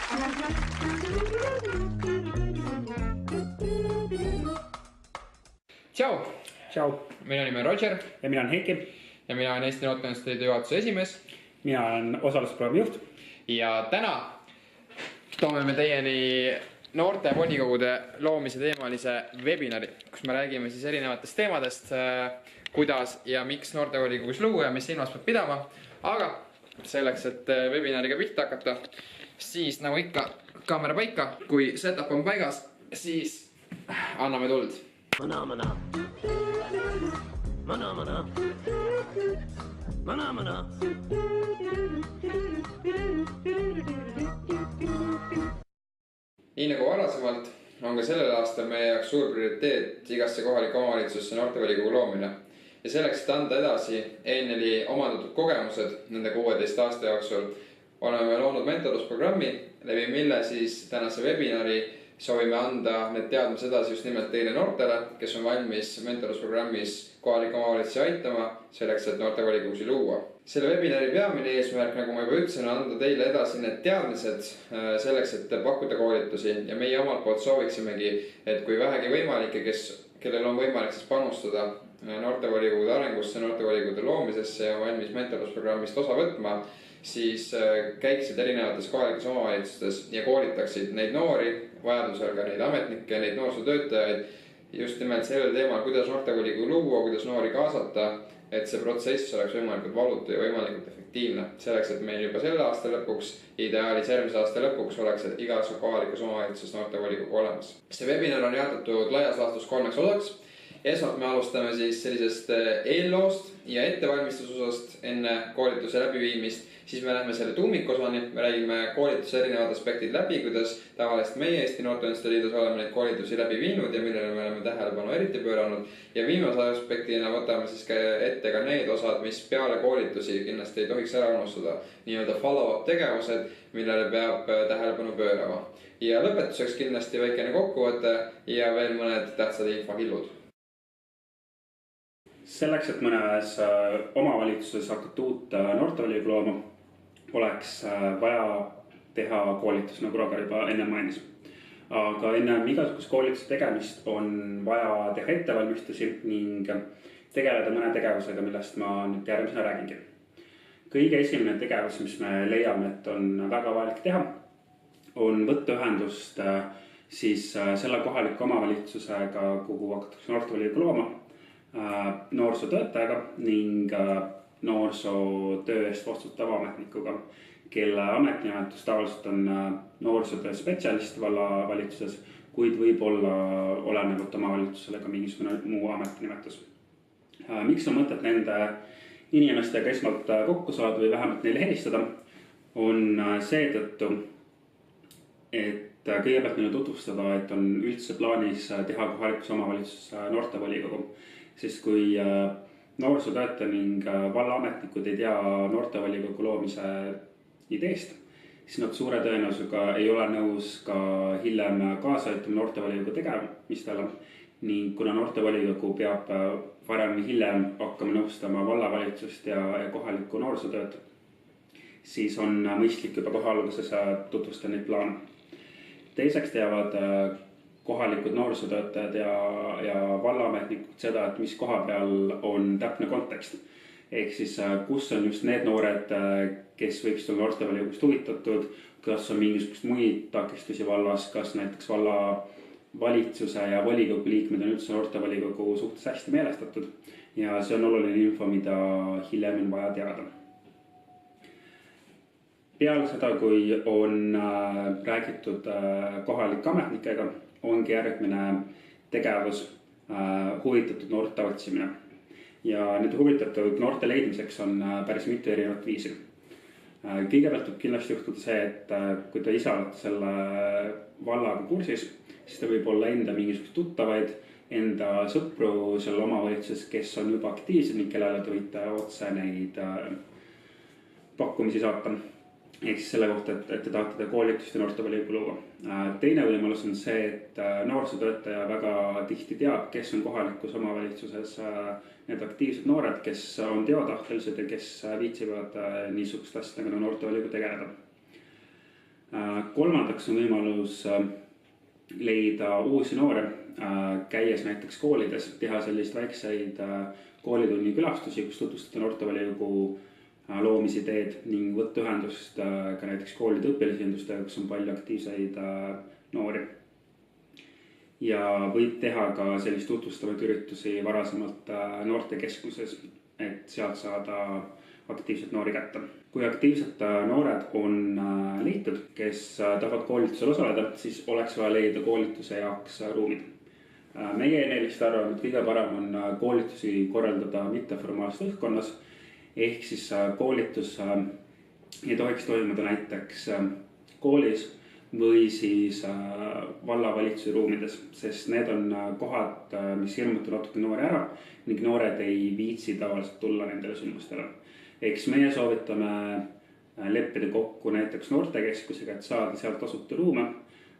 Tšau! Tšau! Minu nimi on Roger. Ja mina on Heiki. Ja mina olen Eesti Noorteühenduste Liidu juhatuse esimees. Mina olen osalusprogrammi juht. Ja täna toome me teieni noorte volikogude loomise teemalise webinari, kus me räägime siis erinevatest teemadest, kuidas ja miks noorte volikogus luua ja mis silmas peab pidama. Aga selleks, et webinariga pihta hakata, siis nagu ikka kaamera paika. Kui setup on paigas, siis anname tuld. Mana. Nii nagu varasemalt on ka sellel aastal meie jaoks suur prioriteet igasse kohalikku omavalitsusse noortevolikogu loomine. Ja selleks, et anda edasi ENL-i omandatud kogemused nende 16 aasta jooksul, oleme loonud mentorlusprogrammi, läbi mille siis tänase webinari soovime anda need teadmised edasi just nimelt teile noortele, kes on valmis mentorlusprogrammis kohaliku omavalitsuse aitama selleks, et noortevolikogusi luua. Selle webinari peamine eesmärk, nagu ma juba ütlesin, on anda teile edasi need teadmised selleks, et pakkuda koolitusi. Ja meie omalt poolt sooviksimegi, et kui vähegi võimalik ja kellel on võimalik siis panustada noortevolikogude arengusse, noortevolikogude loomisesse ja valmis mentorlusprogrammist osa võtma, siis käiksid erinevates kohalikes omavalitsustes ja koolitaksid neid noori, vajadusel ka neid ametnikke, neid noorsootöötajaid just nimelt sellel teemal, kuidas noortevolikogu luua, kuidas noori kaasata, et see protsess oleks võimalikult valutu ja võimalikult efektiivne. Selleks, et meil juba selle aasta lõpuks, ideaalis järgmise aasta lõpuks oleks igas kohalikus omavalitsuses noortevolikogu olemas. See webinar on jaotatud laias laastus 3 osaks. Esmalt me alustame siis sellisest eelloost ja ettevalmistusosast enne koolituse läbiviimist. Siis me lähme selle tuumikosani, me räägime koolituse erinevad aspektid läbi, kuidas tavaliselt meie Eesti Noorteühenduste Liidus oleme neid koolitusi läbi viinud ja millele me oleme tähelepanu eriti pööranud. Ja viimase aspektina võtame siis ette ka need osad, mis peale koolitusi kindlasti ei tohiks ära unustada. Nii-öelda follow-up tegevused, millele peab tähelepanu pöörama. Ja lõpetuseks kindlasti väikene kokkuvõte ja veel mõned tähtsad infokillud. Selleks, et mõnes omavalitsuses hakata uut noortevolikogu looma, oleks vaja teha koolitus, nagu Roger juba enne mainis. Aga enne igasugust koolituse tegemist on vaja teha ettevalmistusi ning tegeleda mõne tegevusega, millest ma nüüd järgmisena räägingi. Kõige esimene tegevus, mis me leiame, et on väga vajalik teha, on võtta ühendust siis selle kohaliku omavalitsusega, kuhu hakatakse noortevolikogu looma, noorsootöötajaga ning noorsootöö eest vastutava ametnikuga, kelle ametinimetus tavaliselt on noorsootöö spetsialist vallavalitsuses, kuid võib-olla olenevalt omavalitsusele ka mingisugune muu ametinimetus. Miks on mõtet nende inimestega esmalt kokku saada või vähemalt neile helistada, on seetõttu, et kõigepealt meile tutvustada, et on üldse plaanis teha kohalikus omavalitsuses noortevolikogu. Sest kui noorsootöötaja ning vallaametnikud ei tea noortevolikogu loomise ideest, siis nad suure tõenäosusega ei ole nõus ka hiljem kaasa aitama noortevolikogu tegemistele. Ning kuna noortevolikogu peab varem hiljem hakkama nõustama vallavalitsust ja kohalikku noorsootööd, siis on mõistlik juba kohe alguses tutvustada neid plaane. Teiseks teavad kohalikud noorsootöötajad ja vallaametnikud seda, et mis koha peal on täpne kontekst. Ehk siis, kus on just need noored, kes võiks olla noortevolikogust huvitatud, kas on mingisugust muid takistusi vallas, kas näiteks vallavalitsuse ja volikogu liikmed on üldse noortevolikogu suhtes hästi meelestatud. Ja see on oluline info, mida hiljem on vaja teada. Peale seda, kui on räägitud kohalike ametnikega, ongi järgmine tegevus huvitatud noorte otsimine. Ja need huvitatud noorte leidmiseks on päris mitu erinevat viisi. Kõigepealt võib kindlasti juhtuda see, et kui te ise olete selle vallaga kursis, siis te võib olla enda mingisugust tuttavaid, enda sõpru selle omavalitsuses, kes on juba aktiivsed ning kellele te võite otse neid pakkumisi saata. Ehk siis selle kohta, et te tahate koolitust ja noortevolikogu luua. Teine võimalus on see, et noorsootöötaja väga tihti teab, kes on kohalikus omavalitsuses need aktiivsed noored, kes on teotahtelised ja kes viitsivad niisugust asja nagu noortevolikogu tegeleda. Kolmandaks on võimalus leida uusi noore, käies näiteks koolides, teha selliseid väikseid koolitunni külastusi, kus tutvustada noortevolikogu loomisideed ning võtta ühendust ka näiteks koolide õpilasesindustega, kus on palju aktiivseid noori. Ja võib teha ka sellist tutvustavaid üritusi varasemalt noortekeskuses, et sealt saada aktiivselt noori kätte. Kui aktiivsed noored on leitud, kes tahavad koolitusel osaleda, siis oleks vaja leida koolituse jaoks ruumid. Meie ENL-ist arvame, et kõige parem on koolitusi korraldada mitteformaalses õhkkonnas, ehk siis koolitus ei tohiks toimuda näiteks koolis või siis vallavalitsuse ruumides, sest need on kohad, mis hirmutavad natuke noori ära ning noored ei viitsi tavaliselt tulla nendele sündmustele. Eks meie soovitame leppida kokku näiteks noortekeskusega, et saada sealt tasuta ruume.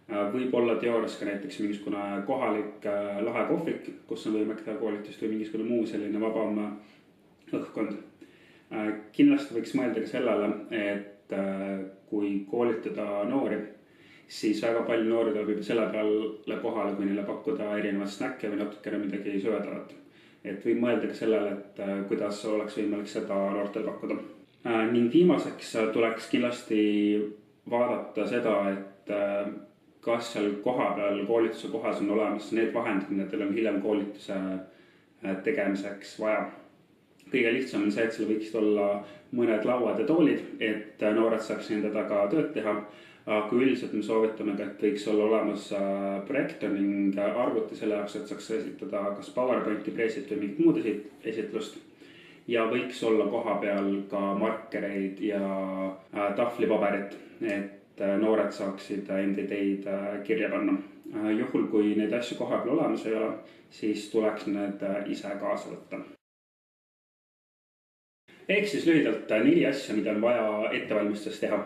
Võib olla teoorias ka näiteks mingisugune kohalik lahe kohvik, kus on võimalik teha koolitust või mingisugune muu selline vabam õhkkond. Kindlasti võiks mõelda ka sellele, et kui koolitada noori, siis väga palju noori tuleb juba selle peale kohale, kui neile pakkuda erinevat snäkke või natukene midagi söödavat. Et võib mõelda ka sellele, et kuidas oleks võimalik seda noortel pakkuda. Ning viimaseks tuleks kindlasti vaadata seda, et kas seal koha peal koolituse kohas on olemas need vahendid, mida teil on hiljem koolituse tegemiseks vaja. Kõige lihtsam on see, et seal võiksid olla mõned lauad ja toolid, et noored saaks nende taga tööd teha. Aga üldiselt me soovitame, et võiks olla olemas projektor ning arvuti selle jaoks, et saaks esitada kas PowerPointi, preesit või mingit muud esitlust. Ja võiks olla koha peal ka markereid ja tahvlipaberit, et noored saaksid enda ideid kirja panna. Juhul, kui neid asju koha peal olemas ei ole, siis tuleks need ise kaasa võtta. Ehk siis lühidalt 4 asja, mida on vaja ettevalmistuseks teha.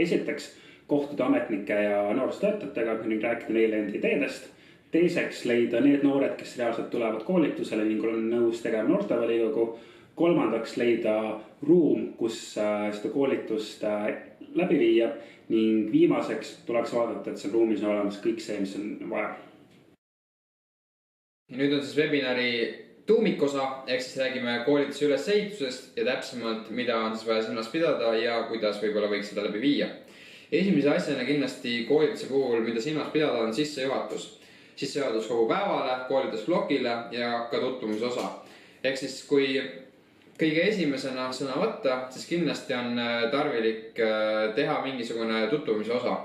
Esiteks, kohtuda ametnike ja noorstöötajatega ning rääkida neile enda ideedest. Teiseks, leida need noored, kes reaalselt tulevad koolitusele ning on nõus tegema noortevolikogu. Kolmandaks, leida ruum, kus seda koolitust läbi viia. Ning viimaseks tuleks vaadata, et seal ruumis on olemas kõik see, mis on vaja. Ja nüüd on siis webinari tuumikosa, ehk siis räägime koolituse ülesehitusest ja täpsemalt, mida on siis vaja silmas pidada ja kuidas võib-olla võiks seda läbi viia. Esimese asjana kindlasti koolituse puhul, mida silmas pidada, on sissejuhatus. Sissejuhatus kogu päevale, koolitusblokile ja ka tutvumisosa. Ehk siis kui kõige esimesena sõna võtta, siis kindlasti on tarvilik teha mingisugune tutvumisosa.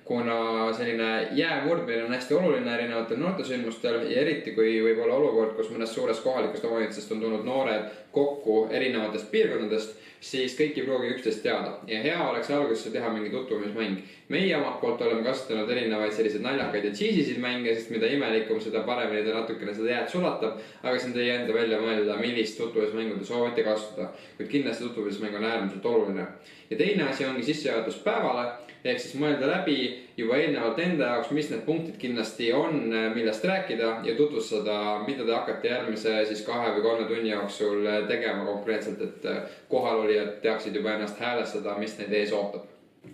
Kuna selline jäämurdmine on hästi oluline erinevatel noortesündmustel ja eriti kui võib olla olukord, kus mõnest suurest kohalikust omavalitsust on tulnud noored kokku erinevatest piirkondadest, siis kõik ei pruugi üksteist teada. Ja hea oleks alguses teha mingi tutvumismäng. Meie omalt poolt oleme kasutanud erinevaid selliseid naljakaid ja cheesisid mänge, sest mida imelikum, seda paremini ta natukene seda jääd sulatab. Aga see on teie enda välja mõelda, millist tutvumismängu te soovite kasutada. Kuid kindlasti tutvumismäng on äärmiselt oluline. Ja teine asi ongi sissejuhatus päevale. Ehk siis mõelda läbi juba eelnevalt enda jaoks, mis need punktid kindlasti on, millest rääkida ja tutvustada, mida te hakkate järgmise 2 või 3 tunni jooksul tegema konkreetselt, et kohalolijad teaksid juba ennast häälestada, mis neid ees ootab.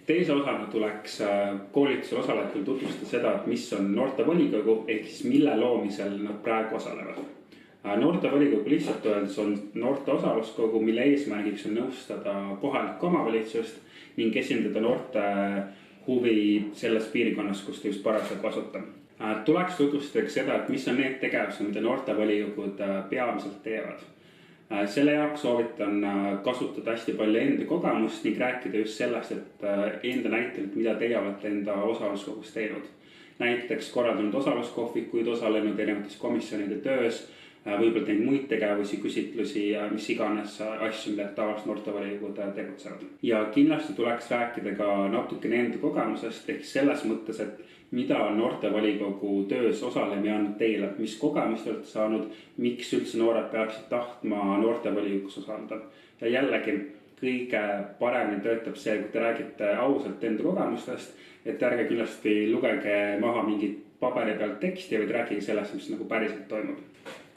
Teise osana tuleks koolitusel osalejatel tutvustada seda, et mis on noortevolikogu ehk siis mille loomisel nad praegu osalevad. Noortevolikogu lihtsalt öeldes on noorte osaluskogu, mille eesmärgiks on nõustada kohalikku omavalitsust ning esindada noorte huvi selles piirkonnas, kus te just parasjagu asute. Tuleks tutvustada seda, et mis on need tegevused, mida noortevolikogud peamiselt teevad. Selle jaoks soovitan kasutada hästi palju enda kogemust ning rääkida just sellest, et enda näitel, mida teie olete enda osaluskogus teinud. Näiteks korraldanud osaluskohvikuid, osalenud erinevates komisjonide töös, võib-olla teinud muid tegevusi, küsitlusi ja mis iganes asju, mille tavaliselt noortevolikogud tegutsevad. Ja kindlasti tuleks rääkida ka natukene enda kogemusest, ehk selles mõttes, et mida on noortevolikogu töös osalemine andnud teile, mis kogemust olete saanud, miks üldse noored peaksid tahtma noortevolikogus osaleda. Ja jällegi kõige paremini töötab see, kui te räägite ausalt enda kogemustest, et ärge kindlasti lugege maha mingit paberi pealt teksti, vaid rääkige sellest, mis nagu päriselt toimub.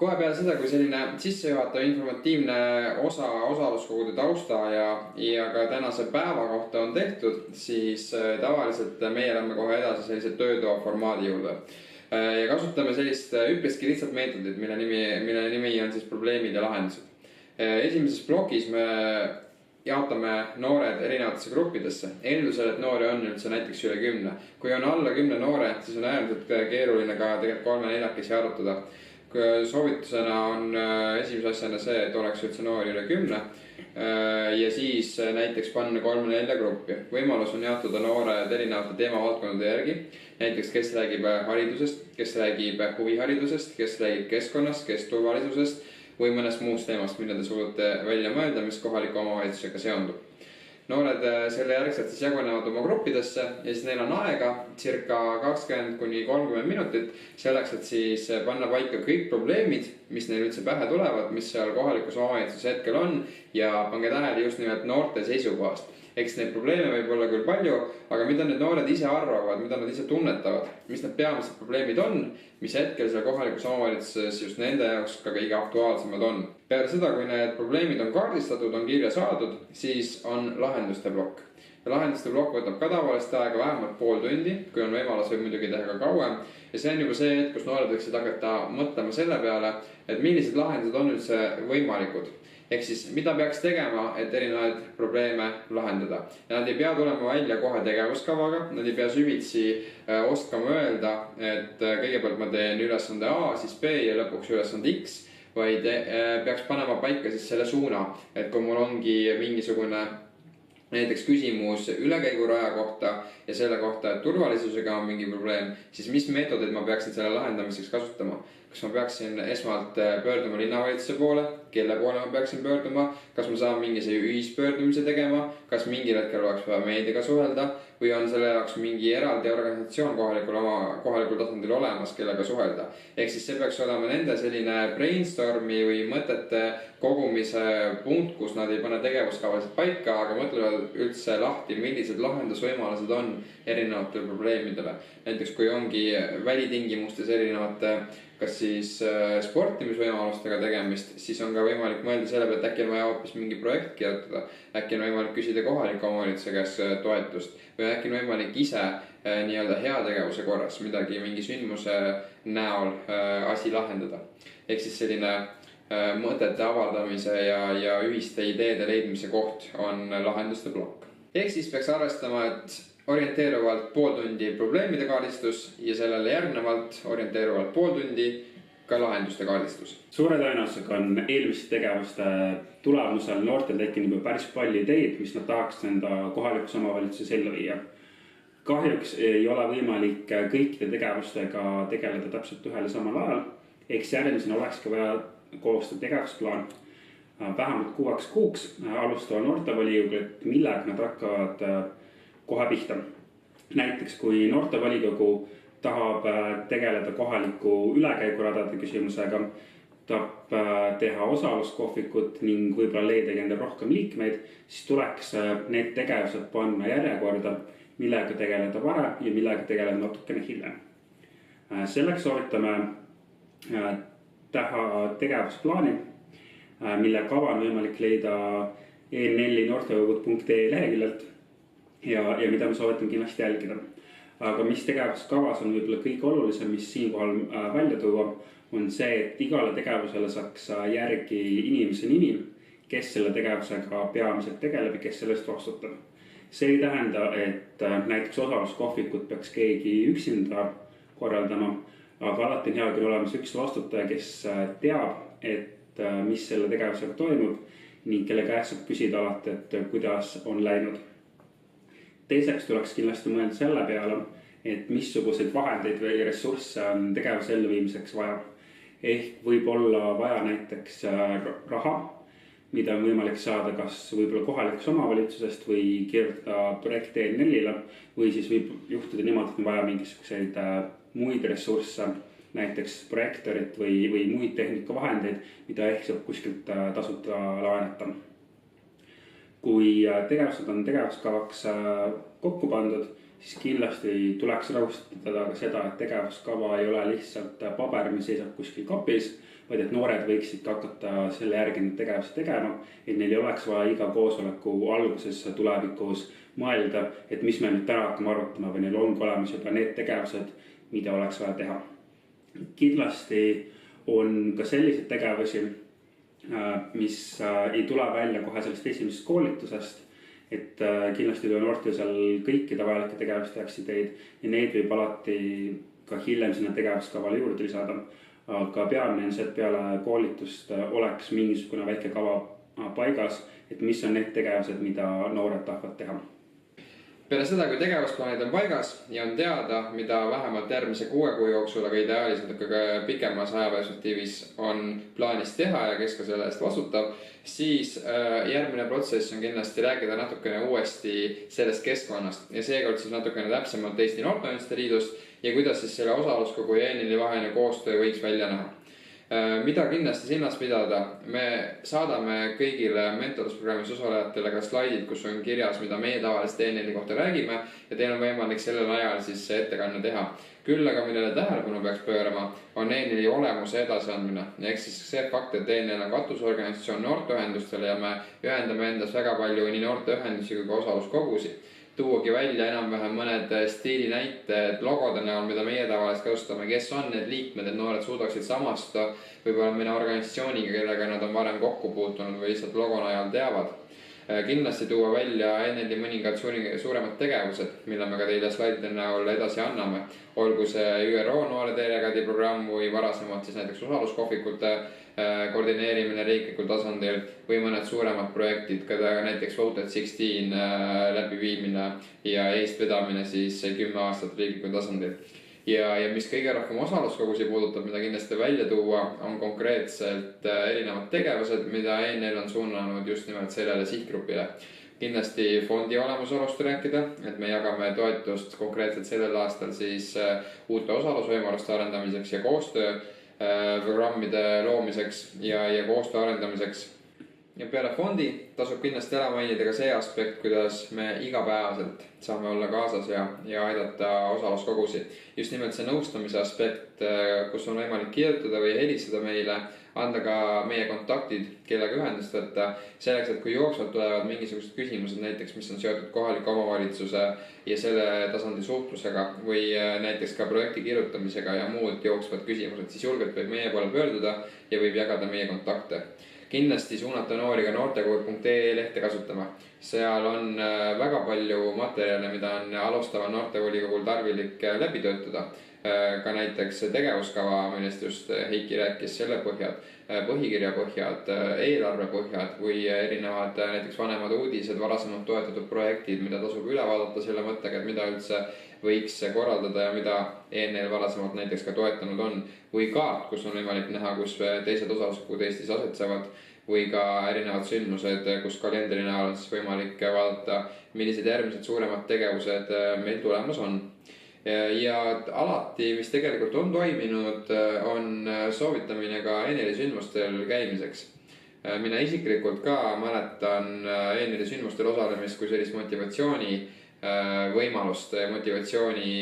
kohe peale seda, kui selline sissejuhatav informatiivne osa osaluskogude tausta ja ka tänase päeva kohta on tehtud, siis tavaliselt meie lähme kohe edasi sellise töötoa formaadi juurde. Ja kasutame sellist üpriski lihtsalt meetodit, mille nimi on siis probleemid ja lahendused. Esimeses plokis me jaotame noored erinevatesse gruppidesse. Eeldusel, et noori on üldse näiteks üle 10. Kui on alla 10 noore, siis on äärmiselt keeruline ka tegelikult 3-4 arutada. Soovitusena on esimese asjana see, et oleks üldse noori üle 10 ja siis näiteks panna 3-4 gruppi. Võimalus on jaotada noored erinevate teemavaldkondade järgi. Näiteks kes räägib haridusest, kes räägib huviharidusest, kes räägib keskkonnast, kes turvalisusest või mõnest muust teemast, mille te suudate välja mõelda, mis kohaliku omavalitsusega seondub. Noored selle järgselt siis jagunevad oma gruppidesse ja siis neil on aega circa 20-30 minutit selleks, et siis panna paika kõik probleemid, mis neil üldse pähe tulevad, mis seal kohalikus omavalitsuses hetkel on ja pange tähele just nimelt noorte seisukohast. Eks neid probleeme võib olla küll palju, aga mida need noored ise arvavad, mida nad ise tunnetavad, mis need peamised probleemid on, mis hetkel seal kohalikus omavalitsuses just nende jaoks ka kõige aktuaalsemad on. Peale seda, kui need probleemid on kaardistatud, on kirja saadud, siis on lahenduste plokk. Ja lahenduste plokk võtab ka tavalist aega vähemalt pool tundi, kui on võimalus võib muidugi teha ka kauem. Ja see on juba see hetk, kus noored võiksid hakata mõtlema selle peale, et millised lahendused on üldse võimalikud. Ehk siis, mida peaks tegema, et erinevaid probleeme lahendada. Ja nad ei pea tulema välja kohe tegevuskavaga, nad ei pea süvitsi oskama öelda, et kõigepealt ma teen ülesande A, siis B ja lõpuks ülesande X, vaid peaks panema paika siis selle suuna, et kui mul ongi mingisugune näiteks küsimus ülekäiguraja kohta ja selle kohta, et turvalisusega on mingi probleem, siis mis meetodid ma peaksin selle lahendamiseks kasutama? Kas ma peaksin esmalt pöörduma linnavalitsuse poole, kelle poole ma peaksin pöörduma, kas ma saan mingi ühispöördumise tegema, kas mingil hetkel oleks vaja meediaga suhelda või on selle jaoks mingi eraldi organisatsioon kohalikul tasandil olemas, kellega suhelda. Ehk siis see peaks olema nende selline brainstormi või mõtete kogumise punkt, kus nad ei pane tegevuskavasid paika, aga mõtlevad üldse lahti, millised lahendusvõimalused on erinevatele probleemidele. Näiteks kui ongi välitingimustes erinevate kas siis sportimisvõimalustega tegemist, siis on ka võimalik mõelda selle peale, et äkki on vaja hoopis mingi projekt kirjutada, äkki on võimalik küsida kohaliku omavalitsuse käest toetust või äkki on võimalik ise nii-öelda heategevuse korras midagi mingi sündmuse näol asi lahendada. Ehk siis selline mõtete avaldamise ja ühiste ideede leidmise koht on lahenduste plokk. Ehk siis peaks arvestama, et orienteeruvalt pool tundi probleemide kaardistus ja sellele järgnevalt orienteeruvalt pool tundi ka lahenduste kaardistus. Suure tõenäosusega on eelmiste tegevuste tulemusel noortel tekkinud juba päris palju ideid, mis nad tahaks enda kohalikus omavalitsuses ellu viia. Kahjuks ei ole võimalik kõikide tegevustega tegeleda täpselt ühel ja samal ajal. Eks järgmisena oleks ka vaja koostada tegevusplaan vähemalt 6 kuuks alustava noortevolikoguga, et millega nad hakkavad kohe pihta. Näiteks kui noortevolikogu tahab tegeleda kohaliku ülekäiguradade küsimusega, tahab teha osaluskohvikut ning võib-olla leidagi endale rohkem liikmeid, siis tuleks need tegevused panna järjekorda, millega tegeleda varem ja millega tegeleda natukene hiljem. Selleks soovitame teha tegevusplaani, mille kava on võimalik leida e4noortekogud.ee leheküljelt ja mida me soovitame kindlasti jälgida. Aga mis tegevuskavas on võib-olla kõige olulisem, mis siinkohal välja tuua, on see, et igale tegevusele saaks järgi inimese nimi, kes selle tegevusega peamiselt tegeleb ja kes sellest vastutab. See ei tähenda, et näiteks osaluskohvikut peaks keegi üksinda korraldama, aga alati on hea küll olemas üks vastutaja, kes teab, et mis selle tegevusega toimub ning kelle käest saab küsida alati, et kuidas on läinud. Teiseks tuleks kindlasti mõelda selle peale, et missuguseid vahendeid või ressursse on tegevuse elluviimiseks vaja. Ehk võib olla vaja näiteks raha, mida on võimalik saada kas võib-olla kohalikust omavalitsusest või kirjutada projekti E4-le või siis võib juhtuda niimoodi, et on vaja mingisuguseid muid ressursse, näiteks projektorit või muid tehnikavahendeid, mida ehk saab kuskilt tasuta laenata. Kui tegevused on tegevuskavaks kokku pandud, siis kindlasti tuleks rõhustada ka seda, et tegevuskava ei ole lihtsalt paber, mis seisab kuskil kapis, vaid et noored võiksid hakata selle järgi neid tegevusi tegema, et neil ei oleks vaja iga koosoleku alguses tulevikus mõelda, et mis me nüüd täna hakkame arutama või neil ongi olemas juba need tegevused, mida oleks vaja teha. Kindlasti on ka selliseid tegevusi, mis ei tule välja kohe sellest esimesest koolitusest, et kindlasti tuleb noortel seal kõikide vajalike tegevuste ideid ja neid võib alati ka hiljem sinna tegevuskavale juurde lisada. Aga peamine on see, et peale koolitust oleks mingisugune väike kava paigas, et mis on need tegevused, mida noored tahavad teha. Peale seda, kui tegevusplaanid on paigas ja on teada, mida vähemalt järgmise 6 kuu jooksul, aga ideaalis natuke pikemas ajaperspektiivis on plaanis teha ja kes ka selle eest vastutab, siis järgmine protsess on kindlasti rääkida natukene uuesti sellest keskkonnast ja seekord siis natukene täpsemalt Eesti Noorteühenduste Liidust ja kuidas siis selle osaluskogu ja ENL-i vaheline koostöö võiks välja näha. Mida kindlasti silmas pidada, me saadame kõigile mentorlusprogrammis osalejatele ka slaidid, kus on kirjas, mida meie tavaliselt ENL-i kohta räägime ja teil on võimalik sellel ajal siis see ettekanne teha. Küll aga millele tähelepanu peaks pöörama, on ENL-i olemuse edasiandmine. Ehk siis see fakt, et ENL on katusorganisatsioon noorteühendustele ja me ühendame endas väga palju nii noorteühendusi kui ka osaluskogusi. Tuuagi välja enam-vähem mõned stiilinäited logode näol, mida meie tavaliselt kasutame, kes on need liikmed, et noored suudaksid samastuda võib-olla mõne organisatsiooniga, kellega nad on varem kokku puutunud või lihtsalt logo najal teavad. Kindlasti tuua välja ENL-i mõningad suuremad tegevused, mille me ka teile slaidide näol edasi anname. Olgu see ÜRO noore delegaadi programm või varasemalt siis näiteks osaluskohvikute koordineerimine riiklikul tasandil või mõned suuremad projektid, ka näiteks Voted 16 läbiviimine ja eestvedamine siis 10 aastat riiklikul tasandil. Ja mis kõige rohkem osaluskogusi puudutab, mida kindlasti välja tuua, on konkreetselt erinevad tegevused, mida ENL on suunanud just nimelt sellele sihtgrupile. Kindlasti fondi olemusolust rääkida, et me jagame toetust konkreetselt sellel aastal siis uute osalusvõimaluste arendamiseks ja koostöö programmide loomiseks ja koostöö arendamiseks. Ja peale fondi tasub kindlasti ära mainida ka see aspekt, kuidas me igapäevaselt saame olla kaasas ja aidata osaluskogusi. Just nimelt see nõustamise aspekt, kus on võimalik kirjutada või helistada meile, anda ka meie kontaktid, kellega ühendust võtta, selleks, et kui jooksvalt tulevad mingisugused küsimused, näiteks mis on seotud kohaliku omavalitsuse ja selle tasandi suhtlusega või näiteks ka projekti kirjutamisega ja muud jooksvad küsimused, siis julgelt võib meie poole pöörduda ja võib jagada meie kontakte. Kindlasti suunata noori ka noortekool.ee lehte kasutama. Seal on väga palju materjale, mida on alustaval noortevolikogul tarvilik läbi töötada. Ka näiteks tegevuskava, millest just Heiki rääkis, selle põhjad, põhikirja põhjad, eelarve põhjad või erinevad näiteks vanemad uudised, varasemalt toetatud projektid, mida tasub üle vaadata selle mõttega, et mida üldse võiks korraldada ja mida ENL varasemalt näiteks ka toetanud on. Või kaart, kus on võimalik näha, kus teised osaluskogud Eestis asetsevad või ka erinevad sündmused, kus kalendri näol on siis võimalik vaadata, millised järgmised suuremad tegevused meil tulemas on. Ja alati, mis tegelikult on toiminud, on soovitamine ka ENL-i sündmustel käimiseks. Mina isiklikult ka mäletan ENL-i sündmustel osalemist kui sellist motivatsiooni võimalust, motivatsiooni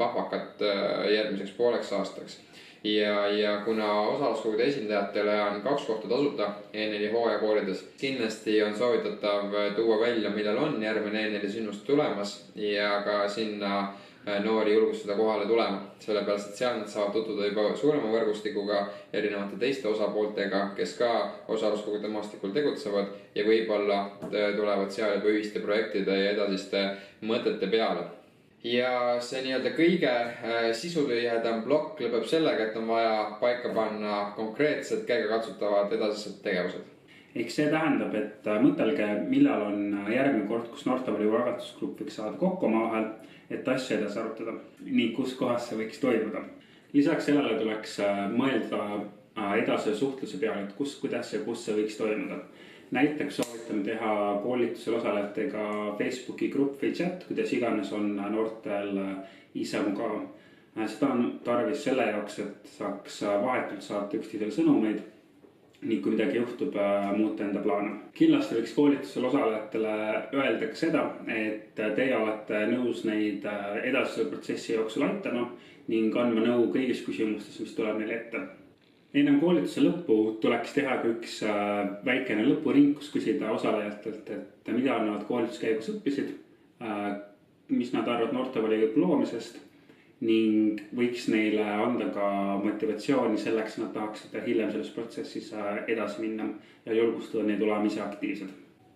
pahvakat järgmiseks pooleks aastaks. Ja kuna osaluskogude esindajatele on 2 kohta tasuta ENL-i hooajakoolides, kindlasti on soovitatav tuua välja, millal on järgmine ENL-i sündmust tulemas ja ka sinna noori julgustada kohale tulema. Sellepärast, et seal nad saavad tutvuda juba suurema võrgustikuga erinevate teiste osapooltega, kes ka osaluskogude maastikul tegutsevad ja võib-olla tulevad seal juba ühiste projektide ja edasiste mõtete peale. Ja see nii-öelda kõige sisutihedam plokk lõpeb sellega, et on vaja paika panna konkreetsed käegakatsutavad edasised tegevused. Ehk see tähendab, et mõtelge, millal on järgmine kord, kus noortevolikogu algatusgrupp võiks saada kokku omavahel, et asja edasi arutada, nii kus kohas see võiks toimuda. Lisaks sellele tuleks mõelda edasi suhtluse peale, et kus, kuidas ja kus see võiks toimuda. Näiteks soovitame teha koolitusel osalejatega Facebooki grupp või chat, kuidas iganes on noortel ise mugav. Seda on tarvis selle jaoks, et saaks vahetult saata üksteisele sõnumeid ning kui midagi juhtub, muuta enda plaane. Kindlasti võiks koolitusel osalejatele öelda ka seda, et teie olete nõus neid edasise protsessi jooksul aitama ning andma nõu kõigis küsimustes, mis tuleb neile ette. Ennem koolituse lõppu tuleks teha ka üks väikene lõpuring, kus küsida osalejatelt, et mida nad koolituskäigus õppisid, mis nad arvavad noortevolikogu loomisest ning võiks neile anda ka motivatsiooni selleks, et nad tahaksid hiljem selles protsessis edasi minna ja julgustada neid olema ise aktiivsed.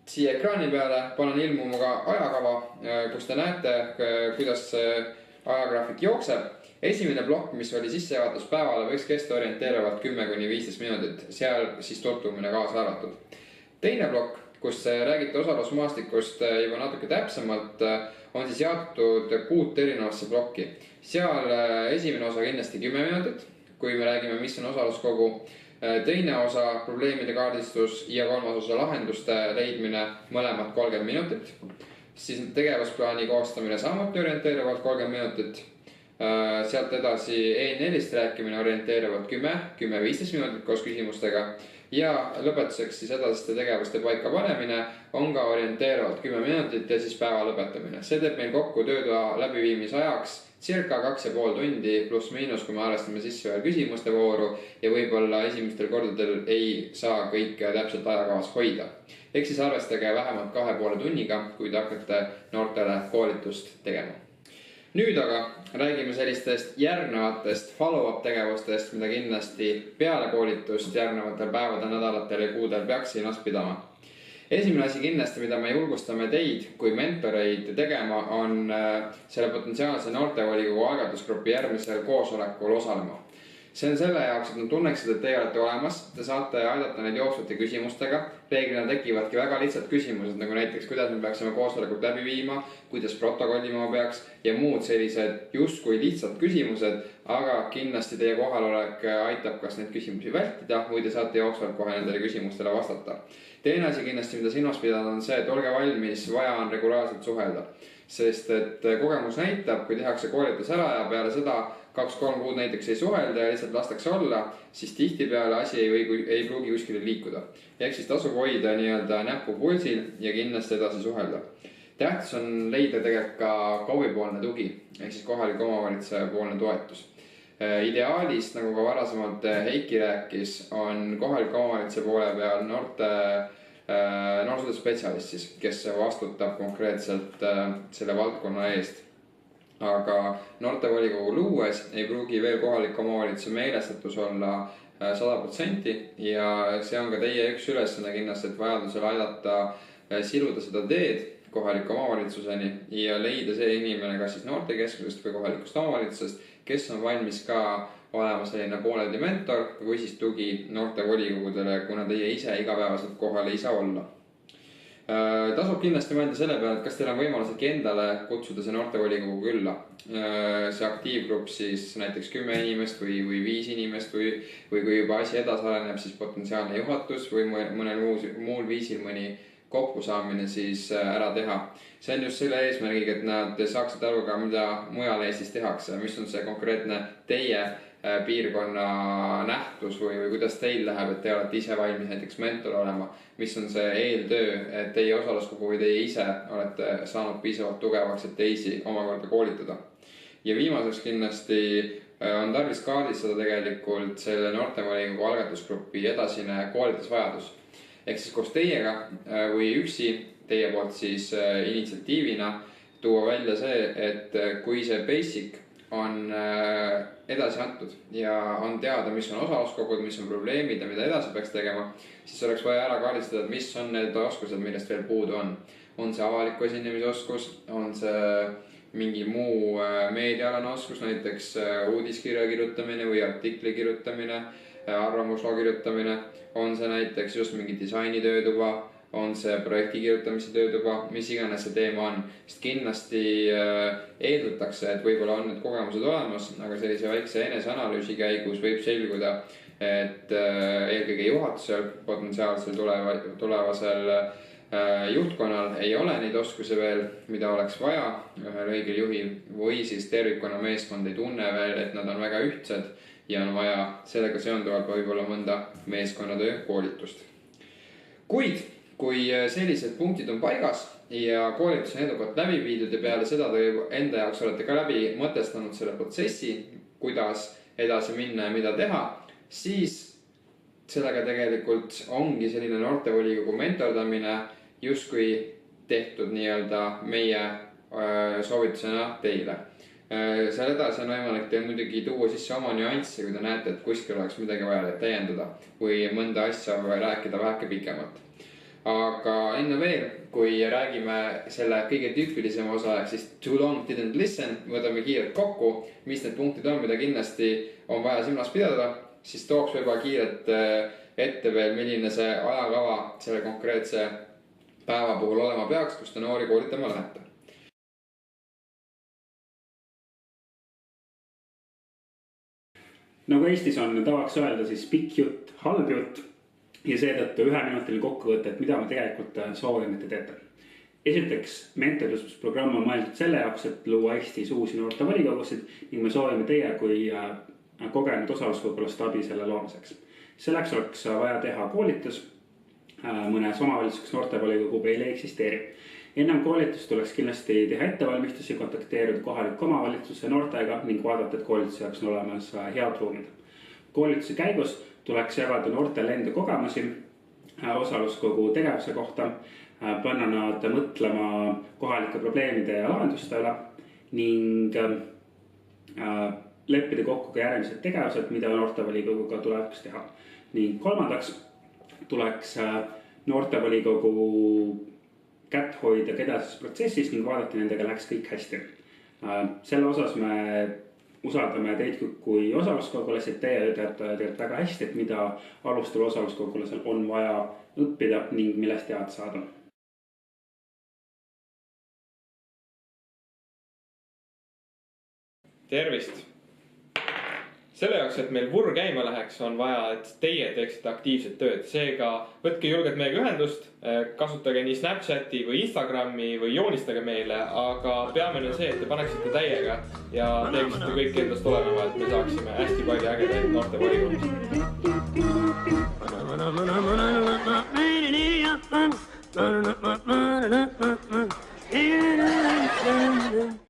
Siia ekraani peale panen ilmuma ka ajakava, kus te näete, kuidas ajagraafik jookseb. Esimene plokk, mis oli sissejuhatuspäevale, võiks kesta orienteeruvalt 10–15 minutit, seal siis tutvumine kaasa arvatud. Teine plokk, kus räägite osalusmaastikust juba natuke täpsemalt, on siis jaotud 6 erinevasse plokki. Seal esimene osa kindlasti 10 minutit, kui me räägime, mis on osaluskogu. Teine osa probleemide kaardistus ja kolmas osa lahenduste leidmine, mõlemad 30 minutit. Siis tegevusplaani koostamine samuti orienteeruvalt 30 minutit. Sealt edasi E4-st rääkimine orienteeruvalt 10–15 minutit koos küsimustega. Ja lõpetuseks siis edasiste tegevuste paika panemine on ka orienteeruvalt 10 minutit ja siis päeva lõpetamine. See teeb meil kokku töötoa läbiviimise ajaks circa 2,5 tundi pluss miinus, kui me arvestame sisse veel küsimuste vooru ja võib-olla esimestel kordadel ei saa kõike täpselt ajakavas hoida. Ehk siis arvestage vähemalt 2,5 tunniga, kui te hakkate noortele koolitust tegema. Nüüd aga räägime sellistest järgnevatest follow-up tegevustest, mida kindlasti peale koolitust järgnevatel päevadel, nädalatel ja kuudel peaks silmas pidama. Esimene asi kindlasti, mida me julgustame teid kui mentoreid tegema, on selle potentsiaalse noortevolikogu algatusgrupi järgmisel koosolekul osalema. See on selle jaoks, et nad tunneksid, et teie olete olemas, te saate aidata neid jooksvate küsimustega. Reeglina tekivadki väga lihtsad küsimused, nagu näiteks, kuidas me peaksime koosolekut läbi viima, kuidas protokollima peaks ja muud sellised justkui lihtsad küsimused, aga kindlasti teie kohalolek aitab kas neid küsimusi vältida või te saate jooksvalt kohe nendele küsimustele vastata. Teine asi kindlasti, mida silmas pidada, on see, et olge valmis, vaja on regulaarselt suhelda. Sest et kogemus näitab, kui tehakse koolitus ära ja peale seda 2-3 kuud näiteks ei suhelda ja lihtsalt lastakse olla, siis tihtipeale asi ei pruugi kuskile liikuda. Ehk siis tasub hoida nii-öelda näppu pulsil ja kindlasti edasi suhelda. Tähtis on leida tegelikult ka KOV-i tugi, ehk siis kohaliku omavalitsuse poolne toetus. Ideaalist, nagu ka varasemalt Heiki rääkis, on kohaliku omavalitsuse poole peal noorsootööspetsialist siis, kes vastutab konkreetselt selle valdkonna eest. Aga noortevolikogu luues ei pruugi veel kohaliku omavalitsuse meelestatus olla 100% ja see on ka teie üks ülesanne kindlasti, et vajadusel aidata siluda seda teed kohaliku omavalitsuseni ja leida see inimene kas siis noortekeskusest või kohalikust omavalitsusest, kes on valmis ka olema selline pooleldi mentor või siis tugi noortevolikogudele, kuna teie ise igapäevaselt kohal ei saa olla. Tasub kindlasti mõelda selle peale, et kas teil on võimalus endale kutsuda see noortevolikogu külla. See aktiivgrupp siis näiteks 10 inimest või 5 inimest või kui juba asi edasi areneb, siis potentsiaalne juhatus või mõnel muul viisil mõni kokkusaamine siis ära teha. See on just selle eesmärgiga, et nad saaksid aru ka, mida mujal Eestis tehakse, mis on see konkreetne teie piirkonna nähtus või kuidas teil läheb, et te olete ise valmis näiteks mentor olema, mis on see eeltöö, et teie osaluskogu või teie ise olete saanud piisavalt tugevaks, et teisi omakorda koolitada. Ja viimaseks kindlasti on tarvis kaardistada tegelikult selle noortevolikogu algatusgrupi edasine koolitusvajadus. Ehk siis koos teiega või üksi teie poolt siis initsiatiivina tuua välja see, et kui see basic on edasi antud ja on teada, mis on osaluskogud, mis on probleemid ja mida edasi peaks tegema, siis oleks vaja ära kaardistada, et mis on need oskused, millest veel puudu on. On see avaliku esinemise oskus, on see mingi muu meediaalane oskus, näiteks uudiskirja kirjutamine või artikli kirjutamine, arvamusloo kirjutamine, on see näiteks just mingi disainitöötuba, on see projekti kirjutamise töötuba, mis iganes see teema on. Sest kindlasti eeldatakse, et võib-olla on need kogemused olemas, aga sellise väikse eneseanalüüsi käigus võib selguda, et eelkõige juhatusel, potentsiaalsel tulevasel juhtkonnal ei ole neid oskusi veel, mida oleks vaja ühel õigel juhil või siis tervikuna meeskond ei tunne veel, et nad on väga ühtsed ja on vaja sellega seonduvalt võib-olla mõnda meeskonnatöö koolitust. Kuid kui sellised punktid on paigas ja koolitus on edukalt läbi viidud ja peale seda te enda jaoks olete ka läbi mõtestanud selle protsessi, kuidas edasi minna ja mida teha, siis sellega tegelikult ongi selline noortevolikogu mentordamine justkui tehtud nii-öelda meie soovitusena teile. Seal edasi on võimalik teil muidugi tuua sisse oma nüansse, kui te näete, et kuskil oleks midagi vaja täiendada või mõnda asja rääkida väheke pikemalt. Aga enne veel, kui räägime selle kõige tüüpilisema osa, ehk siis too long didn't listen, võtame kiirelt kokku, mis need punktid on, mida kindlasti on vaja silmas pidada, siis tooks võib-olla kiirelt ette veel, milline see ajakava selle konkreetse päeva puhul olema peaks, kus te noori koolitama lähete. Nagu Eestis on tavaks öelda, siis pikk jutt, halb jutt ja seetõttu 1 minutiline kokkuvõte, et mida me tegelikult soovime, et te teete. Esiteks, mentorlusprogramm on mõeldud selle jaoks, et luua Eestis uusi noortevolikogusid ning me soovime teie kui kogenud osaluskogulast abi selle loomiseks. Selleks oleks vaja teha koolitus mõnes omavalitsuseks noortevolikogu veel ei eksisteeri. Ennem koolitust tuleks kindlasti teha ettevalmistusi, kontakteerida kohaliku omavalitsuse noortega ning vaadata, et koolituse jaoks on olemas head ruumid. Koolituse käigus tuleks jagada noortele enda kogemusi osaluskogu tegevuse kohta, panna nad mõtlema kohalike probleemide ja lahenduste üle ning leppida kokku ka järgmised tegevused, mida noortevolikoguga tulevikus teha. Ning kolmandaks tuleks noortevolikogu kätt hoida kedases protsessis ning vaadata nendega läks kõik hästi. Selle osas me usaldame teid kui osaluskogulasi, et teie teate väga hästi, et mida alustel osaluskogulasel on vaja õppida ning millest teada saada. Tervist! Selle jaoks, et meil vurr käima läheks, on vaja, et teie teeksite aktiivset tööd. Seega võtke julgelt meiega ühendust, kasutage nii Snapchati või Instagrami või joonistage meile, aga peamine on see, et te paneksite täiega ja teeksite kõik endast olema, et me saaksime hästi palju ägedaid noorte volikogusid.